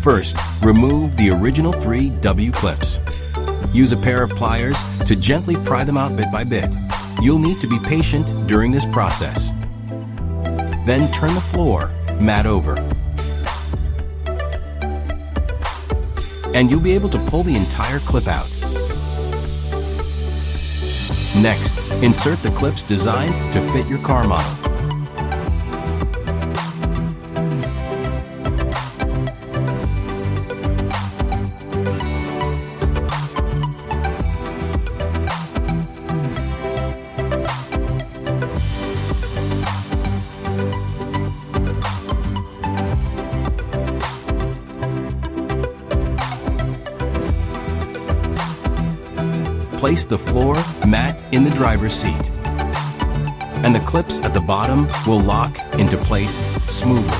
First, remove the original 3 W clips. Use a pair of pliers to gently pry them out bit by bit. You'll need to be patient during this process. Then turn the floor mat over. And you'll be able to pull the entire clip out. Next, insert the clips designed to fit your car model. Place the floor mat in the driver's seat, and the clips at the bottom will lock into place smoothly.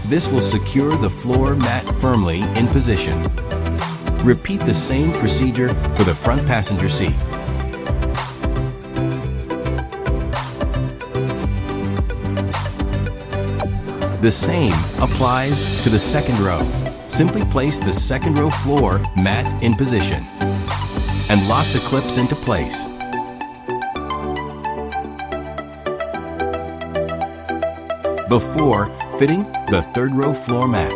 This will secure the floor mat firmly in position. Repeat the same procedure for the front passenger seat. The same applies to the second row. Simply place the second row floor mat in position and lock the clips into place. Before fitting the third row floor mat,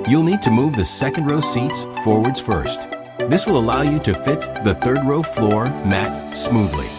you'll need to move the second row seats forwards first. This will allow you to fit the third row floor mat smoothly.